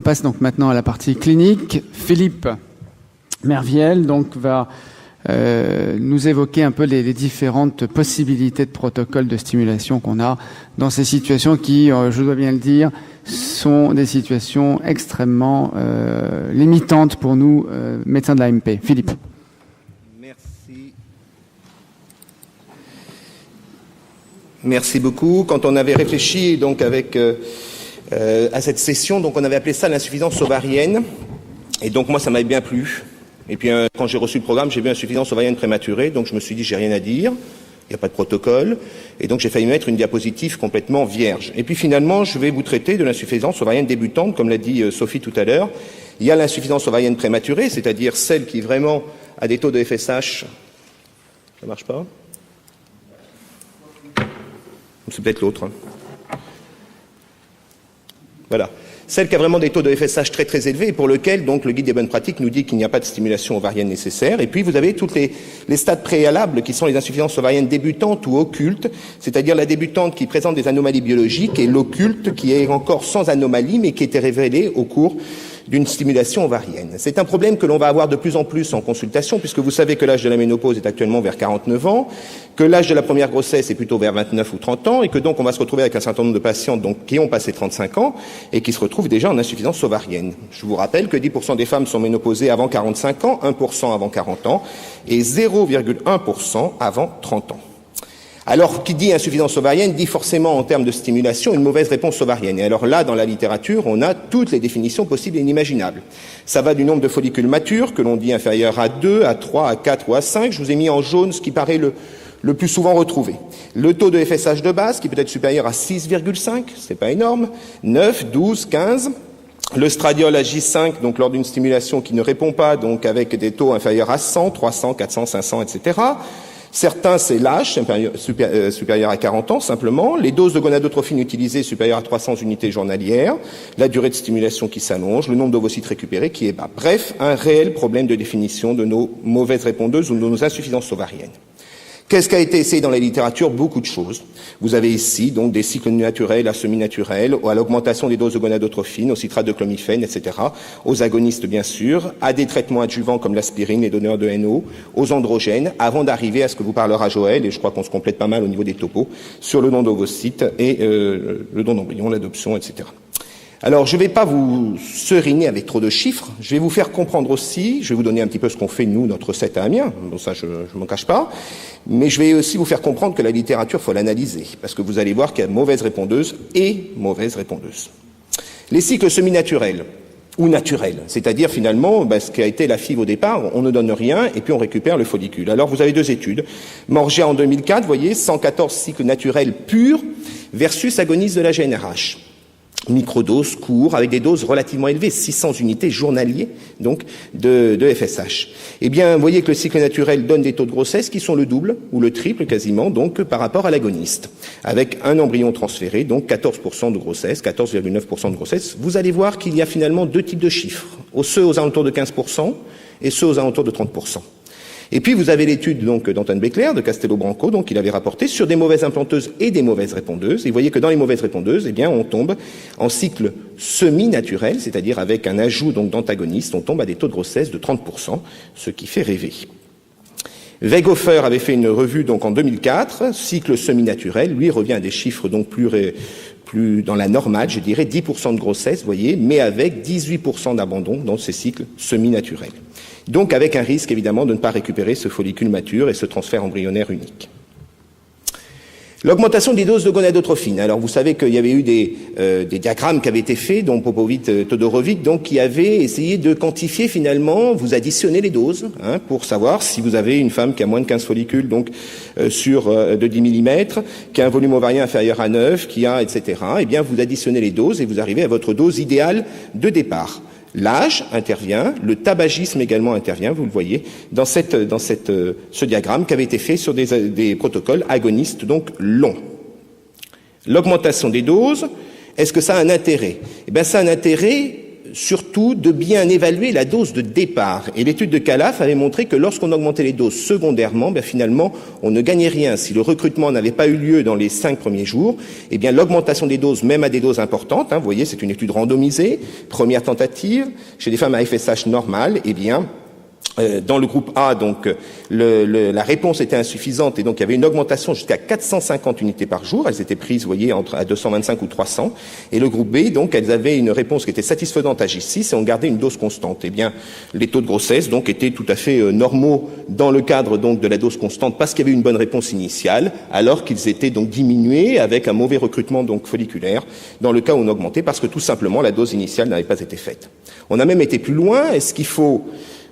passe donc maintenant à la partie clinique. Philippe Merviel donc va nous évoquer un peu les différentes possibilités de protocoles de stimulation qu'on a dans ces situations qui, je dois bien le dire, sont des situations extrêmement limitantes pour nous, médecins de l'AMP. Philippe. Merci. Merci beaucoup. Quand on avait réfléchi donc avec à cette session, donc on avait appelé ça l'insuffisance ovarienne, et donc moi ça m'avait bien plu. Et puis quand j'ai reçu le programme, j'ai vu insuffisance ovarienne prématurée, donc je me suis dit j'ai rien à dire, il n'y a pas de protocole, et donc j'ai failli mettre une diapositive complètement vierge. Et puis finalement, je vais vous traiter de l'insuffisance ovarienne débutante, comme l'a dit Sophie tout à l'heure. Il y a l'insuffisance ovarienne prématurée, c'est-à-dire celle qui vraiment a des taux de FSH. Ça marche pas? C'est peut-être l'autre. Hein. Voilà. Celle qui a vraiment des taux de FSH très très élevés et pour lequel donc le guide des bonnes pratiques nous dit qu'il n'y a pas de stimulation ovarienne nécessaire. Et puis vous avez toutes les stades préalables qui sont les insuffisances ovariennes débutantes ou occultes, c'est-à-dire la débutante qui présente des anomalies biologiques et l'occulte qui est encore sans anomalie mais qui était révélée au cours d'une stimulation ovarienne. C'est un problème que l'on va avoir de plus en plus en consultation, puisque vous savez que l'âge de la ménopause est actuellement vers 49 ans, que l'âge de la première grossesse est plutôt vers 29 ou 30 ans, et que donc on va se retrouver avec un certain nombre de patientes donc, qui ont passé 35 ans et qui se retrouvent déjà en insuffisance ovarienne. Je vous rappelle que 10% des femmes sont ménopausées avant 45 ans, 1% avant 40 ans, et 0,1% avant 30 ans. Alors, qui dit insuffisance ovarienne dit forcément en termes de stimulation une mauvaise réponse ovarienne. Et alors là, dans la littérature, on a toutes les définitions possibles et inimaginables. Ça va du nombre de follicules matures, que l'on dit inférieur à 2, à 3, à 4 ou à 5. Je vous ai mis en jaune ce qui paraît le plus souvent retrouvé. Le taux de FSH de base, qui peut être supérieur à 6,5, c'est pas énorme, 9, 12, 15. Le stradiol à J5, donc lors d'une stimulation qui ne répond pas, donc avec des taux inférieurs à 100, 300, 400, 500, etc. Certains, c'est l'âge, supérieur à 40 ans, simplement. Les doses de gonadotrophine utilisées supérieures à 300 unités journalières. La durée de stimulation qui s'allonge. Le nombre d'ovocytes récupérés qui est bas. Bref, un réel problème de définition de nos mauvaises répondeuses ou de nos insuffisances ovariennes. Qu'est-ce qui a été essayé dans la littérature? Beaucoup de choses. Vous avez ici donc des cycles naturels à semi-naturels, à l'augmentation des doses de gonadotrophine, au citrate de clomifène, etc., aux agonistes bien sûr, à des traitements adjuvants comme l'aspirine, les donneurs de NO, aux androgènes, avant d'arriver à ce que vous parlera Joël, et je crois qu'on se complète pas mal au niveau des topos, sur le don d'ovocytes et le don d'embryon, l'adoption, etc. Alors, je ne vais pas vous seriner avec trop de chiffres, je vais vous faire comprendre aussi, je vais vous donner un petit peu ce qu'on fait, nous, notre recette à Amiens, bon ça je m'en cache pas, mais je vais aussi vous faire comprendre que la littérature, il faut l'analyser, parce que vous allez voir qu'il y a mauvaise répondeuse et mauvaise répondeuse. Les cycles semi-naturels, ou naturels, c'est-à-dire finalement, ce qui a été la FIV au départ, on ne donne rien et puis on récupère le follicule. Alors vous avez deux études, Morgia en 2004, vous voyez, 114 cycles naturels purs versus agonistes de la GnRH. Microdoses, courts, avec des doses relativement élevées, 600 unités journaliers, donc, de FSH. Eh bien, vous voyez que le cycle naturel donne des taux de grossesse qui sont le double, ou le triple quasiment, donc, par rapport à l'agoniste. Avec un embryon transféré, donc 14% de grossesse, 14,9% de grossesse. Vous allez voir qu'il y a finalement deux types de chiffres. Ceux aux alentours de 15% et ceux aux alentours de 30%. Et puis vous avez l'étude donc d'Antoine Becler, de Castello Branco, donc il avait rapporté sur des mauvaises implanteuses et des mauvaises répondeuses. Et vous voyez que dans les mauvaises répondeuses, eh bien on tombe en cycle semi-naturel, c'est-à-dire avec un ajout donc d'antagonistes, on tombe à des taux de grossesse de 30%, ce qui fait rêver. Weighofer avait fait une revue donc en 2004, cycle semi-naturel, lui revient à des chiffres donc plus dans la normale, je dirais 10% de grossesse, vous voyez, mais avec 18% d'abandon dans ces cycles semi-naturels. Donc avec un risque évidemment de ne pas récupérer ce follicule mature et ce transfert embryonnaire unique. L'augmentation des doses de gonadotrophine. Alors vous savez qu'il y avait eu des diagrammes qui avaient été faits, dont Popovic, Todorovic, donc qui avaient essayé de quantifier finalement, vous additionnez les doses, pour savoir si vous avez une femme qui a moins de 15 follicules, donc de 10 mm, qui a un volume ovarien inférieur à 9, qui a, etc. Eh bien vous additionnez les doses et vous arrivez à votre dose idéale de départ. L'âge intervient, le tabagisme également intervient, vous le voyez, dans ce diagramme qui avait été fait sur des protocoles agonistes, donc longs. L'augmentation des doses, est-ce que ça a un intérêt? Eh bien, ça a un intérêt surtout de bien évaluer la dose de départ. Et l'étude de Calaf avait montré que lorsqu'on augmentait les doses secondairement, finalement, on ne gagnait rien. Si le recrutement n'avait pas eu lieu dans les 5 premiers jours, l'augmentation des doses, même à des doses importantes, vous voyez, c'est une étude randomisée, première tentative, chez des femmes à FSH normal, dans le groupe A, donc, la réponse était insuffisante et donc il y avait une augmentation jusqu'à 450 unités par jour. Elles étaient prises, vous voyez, à 225 ou 300. Et le groupe B, donc, elles avaient une réponse qui était satisfaisante à J6 et on gardait une dose constante. Les taux de grossesse, donc, étaient tout à fait normaux dans le cadre, donc, de la dose constante parce qu'il y avait une bonne réponse initiale, alors qu'ils étaient, donc, diminués avec un mauvais recrutement, donc, folliculaire dans le cas où on augmentait parce que tout simplement la dose initiale n'avait pas été faite. On a même été plus loin. Est-ce qu'il faut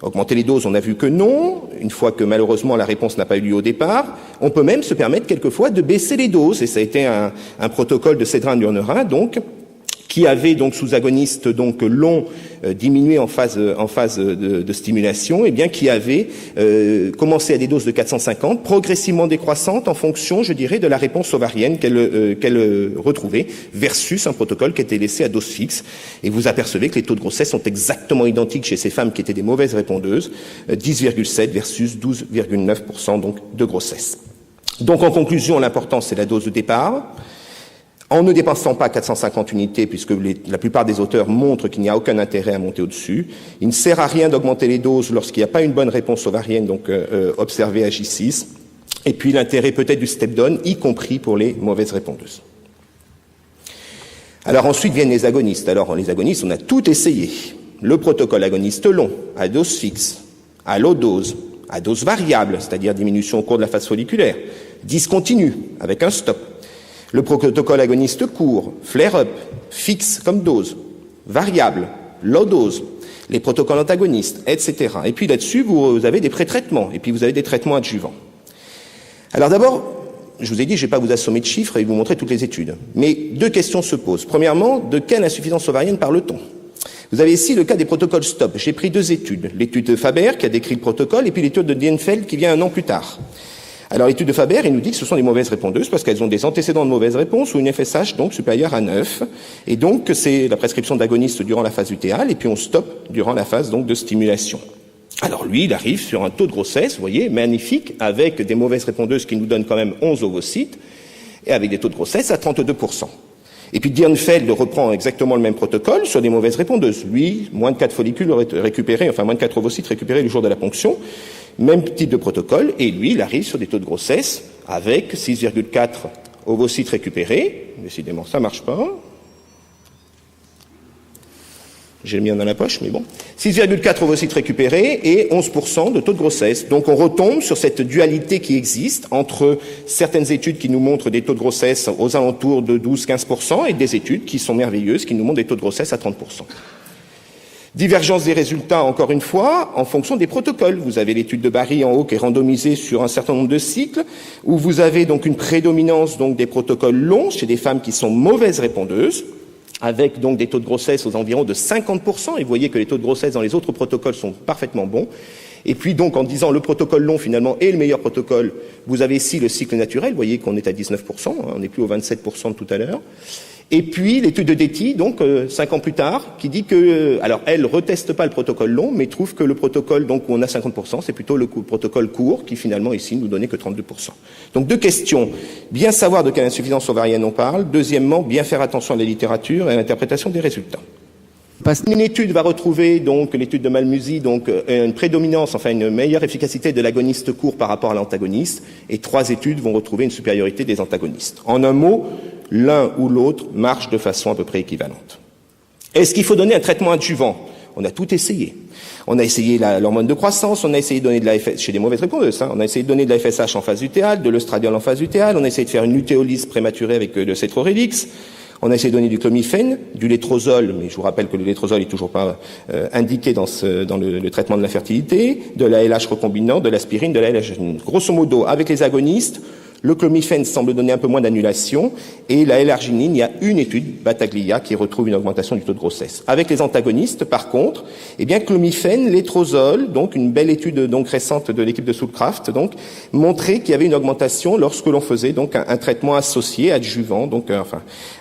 augmenter les doses? On a vu que non. Une fois que malheureusement la réponse n'a pas eu lieu au départ, on peut même se permettre quelquefois de baisser les doses. Et ça a été un protocole de Cédrin-Durnerin, donc, qui avait donc sous agoniste donc long diminué en phase de stimulation, qui avait commencé à des doses de 450, progressivement décroissantes en fonction, je dirais, de la réponse ovarienne qu'elle retrouvait, versus un protocole qui était laissé à dose fixe. Et vous apercevez que les taux de grossesse sont exactement identiques chez ces femmes qui étaient des mauvaises répondeuses, 10,7 versus 12,9% donc de grossesse. Donc en conclusion, l'important c'est la dose de départ. En ne dépassant pas 450 unités, puisque la plupart des auteurs montrent qu'il n'y a aucun intérêt à monter au-dessus. Il ne sert à rien d'augmenter les doses lorsqu'il n'y a pas une bonne réponse ovarienne, donc observée à J6. Et puis l'intérêt peut-être du step-down, y compris pour les mauvaises répondeuses. Alors ensuite viennent les agonistes. Alors les agonistes, on a tout essayé. Le protocole agoniste long, à dose fixe, à low dose, à dose variable, c'est-à-dire diminution au cours de la phase folliculaire, discontinu, avec un stop. Le protocole agoniste court, flare-up, fixe comme dose, variable, low dose, les protocoles antagonistes, etc. Et puis là-dessus, vous avez des pré-traitements, et puis vous avez des traitements adjuvants. Alors d'abord, je vous ai dit, je ne vais pas vous assommer de chiffres et vous montrer toutes les études. Mais deux questions se posent. Premièrement, de quelle insuffisance ovarienne parle-t-on? Vous avez ici le cas des protocoles STOP. J'ai pris deux études. L'étude de Faber, qui a décrit le protocole, et puis l'étude de Dienfeld, qui vient un an plus tard. Alors l'étude de Faber, il nous dit que ce sont des mauvaises répondeuses parce qu'elles ont des antécédents de mauvaises réponses ou une FSH donc supérieure à 9. Et donc c'est la prescription d'agonistes durant la phase lutéale et puis on stoppe durant la phase donc de stimulation. Alors lui, il arrive sur un taux de grossesse, vous voyez, magnifique, avec des mauvaises répondeuses qui nous donnent quand même 11 ovocytes et avec des taux de grossesse à 32%. Et puis Dienfeld reprend exactement le même protocole sur des mauvaises répondeuses. Lui, moins de 4 follicules récupérés, enfin moins de 4 ovocytes récupérés le jour de la ponction. Même type de protocole, et lui, il arrive sur des taux de grossesse avec 6,4 ovocytes récupérés. Décidément, ça marche pas. J'ai le mien dans la poche, mais bon. 6,4 ovocytes récupérés et 11% de taux de grossesse. Donc on retombe sur cette dualité qui existe entre certaines études qui nous montrent des taux de grossesse aux alentours de 12-15% et des études qui sont merveilleuses, qui nous montrent des taux de grossesse à 30%. Divergence des résultats, encore une fois, en fonction des protocoles. Vous avez l'étude de Barry en haut qui est randomisée sur un certain nombre de cycles, où vous avez donc une prédominance donc des protocoles longs chez des femmes qui sont mauvaises répondeuses, avec donc des taux de grossesse aux environs de 50%, et vous voyez que les taux de grossesse dans les autres protocoles sont parfaitement bons. Et puis donc en disant le protocole long finalement est le meilleur protocole, vous avez ici le cycle naturel, vous voyez qu'on est à 19%, on n'est plus au 27% de tout à l'heure. Et puis l'étude de Detty, donc 5 ans plus tard, qui dit que, alors elle reteste pas le protocole long, mais trouve que le protocole donc où on a 50%, c'est plutôt le protocole court qui finalement ici nous donnait que 32%. Donc deux questions, bien savoir de quelle insuffisance ovarienne on parle. Deuxièmement, bien faire attention à la littérature et à l'interprétation des résultats. Une étude va retrouver, donc, l'étude de Malmusi, donc, une prédominance, enfin, une meilleure efficacité de l'agoniste court par rapport à l'antagoniste, et 3 études vont retrouver une supériorité des antagonistes. En un mot, l'un ou l'autre marche de façon à peu près équivalente. Est-ce qu'il faut donner un traitement adjuvant? On a tout essayé. On a essayé l'hormone de croissance, on a essayé de donner de la FSH, chez des mauvaises répondeuses, on a essayé de donner de la FSH en phase lutéale, de l'œstradiol en phase lutéale, on a essayé de faire une lutéolyse prématurée avec le cétrorélix. On a essayé de donner du clomifène, du létrozole, mais je vous rappelle que le létrozole n'est toujours pas indiqué dans le traitement de l'infertilité, de la LH recombinante, de l'aspirine, de la LH. Grosso modo, avec les agonistes, Le clomifène semble donner un peu moins d'annulation. Et la L-arginine, il y a une étude, Battaglia, qui retrouve une augmentation du taux de grossesse. Avec les antagonistes, par contre, eh bien, clomifène, létrozole, donc une belle étude donc récente de l'équipe de Soulcraft, donc, montrait qu'il y avait une augmentation lorsque l'on faisait donc un traitement associé, adjuvant, donc,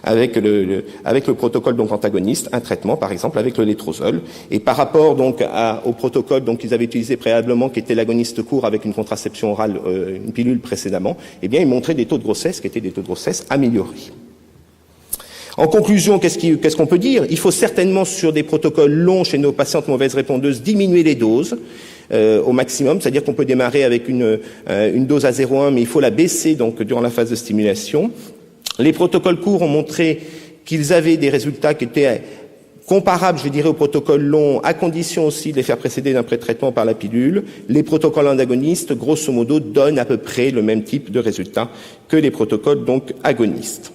avec le protocole donc antagoniste, un traitement, par exemple, avec le létrozole. Et par rapport donc au protocole donc qu'ils avaient utilisé préalablement, qui était l'agoniste court avec une contraception orale, une pilule précédemment, eh bien, ils montraient des taux de grossesse qui étaient des taux de grossesse améliorés. En conclusion, qu'est-ce qu'on peut dire? Il faut certainement, sur des protocoles longs chez nos patientes mauvaises répondeuses, diminuer les doses au maximum, c'est-à-dire qu'on peut démarrer avec une dose à 0,1, mais il faut la baisser donc durant la phase de stimulation. Les protocoles courts ont montré qu'ils avaient des résultats qui étaient comparables, je dirais, aux protocoles longs, à condition aussi de les faire précéder d'un pré-traitement par la pilule. Les protocoles antagonistes, grosso modo, donnent à peu près le même type de résultats que les protocoles donc agonistes.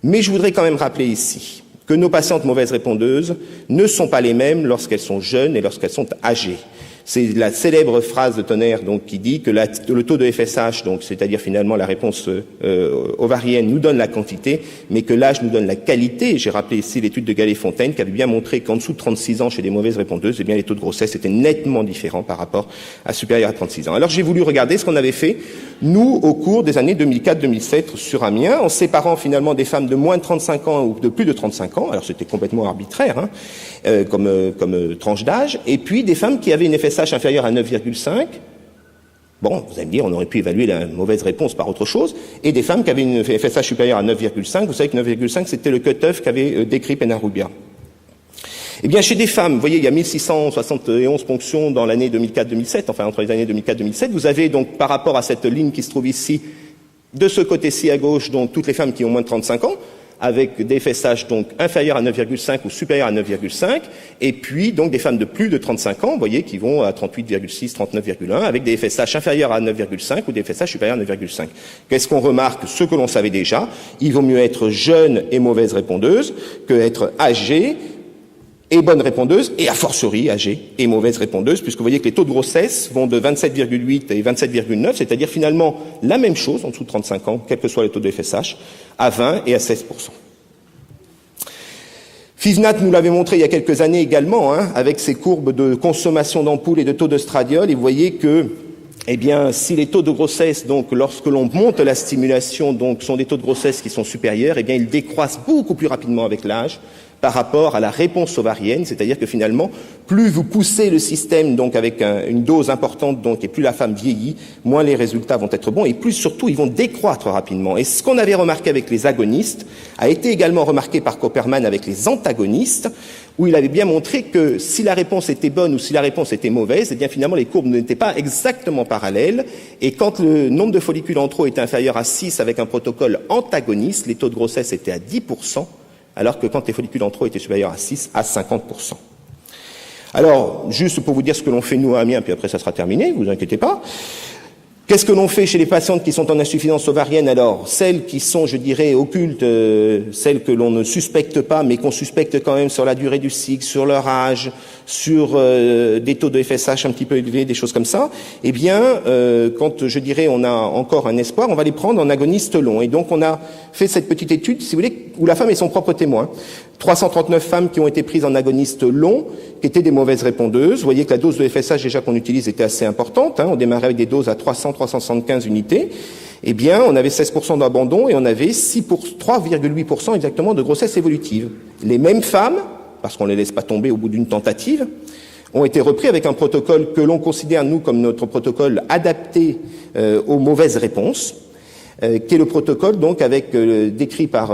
Mais je voudrais quand même rappeler ici que nos patientes mauvaises répondeuses ne sont pas les mêmes lorsqu'elles sont jeunes et lorsqu'elles sont âgées. C'est la célèbre phrase de Tonnerre donc qui dit que le taux de FSH, donc c'est-à-dire finalement la réponse ovarienne, nous donne la quantité, mais que l'âge nous donne la qualité. J'ai rappelé ici l'étude de Gallet-Fontaine qui avait bien montré qu'en dessous de 36 ans chez les mauvaises répondeuses, eh bien les taux de grossesse étaient nettement différents par rapport à supérieurs à 36 ans. Alors j'ai voulu regarder ce qu'on avait fait nous au cours des années 2004-2007 sur Amiens, en séparant finalement des femmes de moins de 35 ans ou de plus de 35 ans. Alors c'était complètement arbitraire comme tranche d'âge, et puis des femmes qui avaient une FSH inférieur à 9,5. Bon, vous allez me dire, on aurait pu évaluer la mauvaise réponse par autre chose. Et des femmes qui avaient une FSH supérieure à 9,5. Vous savez que 9,5, c'était le cut-off qu'avait décrit Penarrubia. Eh bien, chez des femmes, vous voyez, il y a 1671 ponctions dans l'année 2004-2007, enfin entre les années 2004-2007. Vous avez donc, par rapport à cette ligne qui se trouve ici, de ce côté-ci à gauche, donc toutes les femmes qui ont moins de 35 ans, avec des FSH donc inférieurs à 9,5 ou supérieurs à 9,5, et puis donc des femmes de plus de 35 ans, vous voyez, qui vont à 38,6, 39,1, avec des FSH inférieurs à 9,5 ou des FSH supérieurs à 9,5. Qu'est-ce qu'on remarque? Ce que l'on savait déjà, il vaut mieux être jeune et mauvaise répondeuse que être âgée et bonne répondeuse, et a fortiori âgée et mauvaise répondeuse, puisque vous voyez que les taux de grossesse vont de 27,8 et 27,9, c'est-à-dire finalement la même chose en dessous de 35 ans, quel que soit le taux de FSH, à 20 et à 16%. Fivnat nous l'avait montré il y a quelques années également, avec ses courbes de consommation d'ampoules et de taux d'œstradiol, et vous voyez que, eh bien, si les taux de grossesse, donc, lorsque l'on monte la stimulation, donc, sont des taux de grossesse qui sont supérieurs, eh bien, ils décroissent beaucoup plus rapidement avec l'âge, par rapport à la réponse ovarienne, c'est-à-dire que finalement, plus vous poussez le système donc avec une dose importante donc et plus la femme vieillit, moins les résultats vont être bons et plus surtout ils vont décroître rapidement. Et ce qu'on avait remarqué avec les agonistes a été également remarqué par Copperman avec les antagonistes, où il avait bien montré que si la réponse était bonne ou si la réponse était mauvaise, eh bien finalement les courbes n'étaient pas exactement parallèles, et quand le nombre de follicules en trop était inférieur à 6 avec un protocole antagoniste, les taux de grossesse étaient à 10%, alors que quand les follicules en trop étaient supérieurs à 6, à 50%. Alors, juste pour vous dire ce que l'on fait nous à Amiens, puis après ça sera terminé, vous inquiétez pas. Qu'est-ce que l'on fait chez les patientes qui sont en insuffisance ovarienne? Alors, celles qui sont, je dirais, occultes, celles que l'on ne suspecte pas, mais qu'on suspecte quand même sur la durée du cycle, sur leur âge, sur des taux de FSH un petit peu élevés, des choses comme ça, eh bien, quand, je dirais, on a encore un espoir, on va les prendre en agoniste long. Et donc, on a fait cette petite étude, si vous voulez, où la femme est son propre témoin. 339 femmes qui ont été prises en agoniste long, qui étaient des mauvaises répondeuses. Vous voyez que la dose de FSH déjà qu'on utilise était assez importante. On démarrait avec des doses à 375 unités. Eh bien, on avait 16% d'abandon et on avait 3,8% exactement de grossesse évolutive. Les mêmes femmes, parce qu'on ne les laisse pas tomber au bout d'une tentative, ont été repris avec un protocole que l'on considère, nous, comme notre protocole adapté aux mauvaises réponses, qui est le protocole donc avec décrit par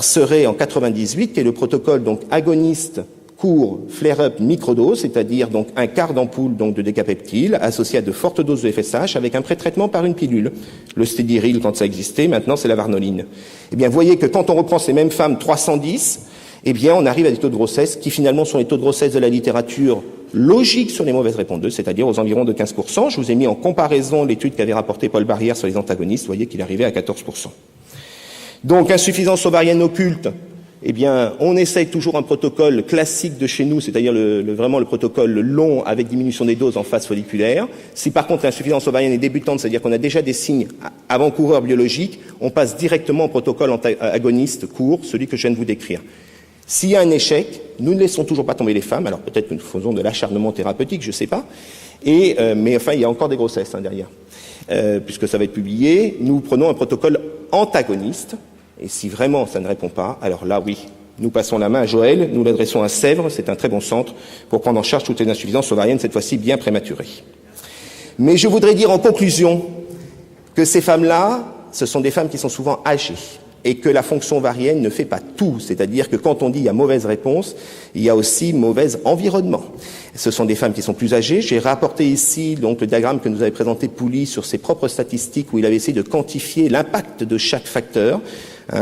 Serret en 98, qui est le protocole donc agoniste court flare-up microdose, c'est-à-dire donc un quart d'ampoule donc de décapeptyle associé à de fortes doses de FSH avec un pré-traitement par une pilule. Le Stédiril quand ça existait, maintenant c'est la Varnoline. Eh bien, vous voyez que quand on reprend ces mêmes femmes 310, eh bien, on arrive à des taux de grossesse qui finalement sont les taux de grossesse de la littérature logique sur les mauvaises répondeuses, c'est-à-dire aux environs de 15%. Je vous ai mis en comparaison l'étude qu'avait rapportée Paul Barrière sur les antagonistes. Vous voyez qu'il arrivait à 14%. Donc, insuffisance ovarienne occulte, eh bien, on essaye toujours un protocole classique de chez nous, c'est-à-dire vraiment le protocole long avec diminution des doses en phase folliculaire. Si par contre l'insuffisance ovarienne est débutante, c'est-à-dire qu'on a déjà des signes avant-coureurs biologiques, on passe directement au protocole agoniste court, celui que je viens de vous décrire. S'il y a un échec, nous ne laissons toujours pas tomber les femmes, alors peut-être que nous faisons de l'acharnement thérapeutique, je ne sais pas, mais enfin, il y a encore des grossesses derrière. Puisque ça va être publié, nous prenons un protocole antagoniste, et si vraiment ça ne répond pas, alors là, oui, nous passons la main à Joël, nous l'adressons à Sèvres, c'est un très bon centre, pour prendre en charge toutes les insuffisances ovariennes, cette fois-ci bien prématurées. Mais je voudrais dire en conclusion que ces femmes-là, ce sont des femmes qui sont souvent âgées, et que la fonction ovarienne ne fait pas tout, c'est-à-dire que quand on dit il y a mauvaise réponse, il y a aussi mauvais environnement. Ce sont des femmes qui sont plus âgées. J'ai rapporté ici donc le diagramme que nous avait présenté Pouli sur ses propres statistiques où il avait essayé de quantifier l'impact de chaque facteur.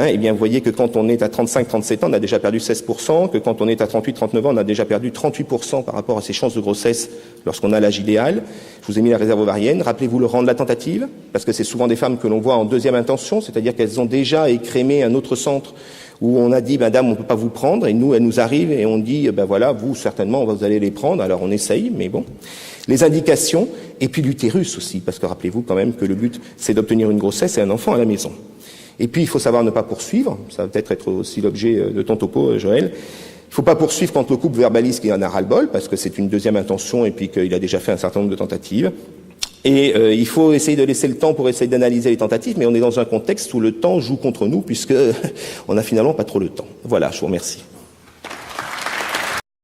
Eh bien, vous voyez que quand on est à 35-37 ans, on a déjà perdu 16%, que quand on est à 38-39 ans, on a déjà perdu 38% par rapport à ses chances de grossesse lorsqu'on a l'âge idéal. Je vous ai mis la réserve ovarienne. Rappelez-vous le rang de la tentative, parce que c'est souvent des femmes que l'on voit en deuxième intention, c'est-à-dire qu'elles ont déjà écrémé un autre centre où on a dit, madame, on ne peut pas vous prendre, et nous, elle nous arrive et on dit, voilà, vous, certainement, vous allez les prendre, alors on essaye, mais bon. Les indications, et puis l'utérus aussi, parce que rappelez-vous quand même que le but, c'est d'obtenir une grossesse et un enfant à la maison. Et puis, il faut savoir ne pas poursuivre, ça va peut-être être aussi l'objet de ton topo, Joël. Il ne faut pas poursuivre quand le couple verbalise qu'il en a ras-le-bol, parce que c'est une deuxième intention et puis qu'il a déjà fait un certain nombre de tentatives. Et il faut essayer de laisser le temps pour essayer d'analyser les tentatives, mais on est dans un contexte où le temps joue contre nous, puisque on n'a finalement pas trop le temps. Voilà, je vous remercie.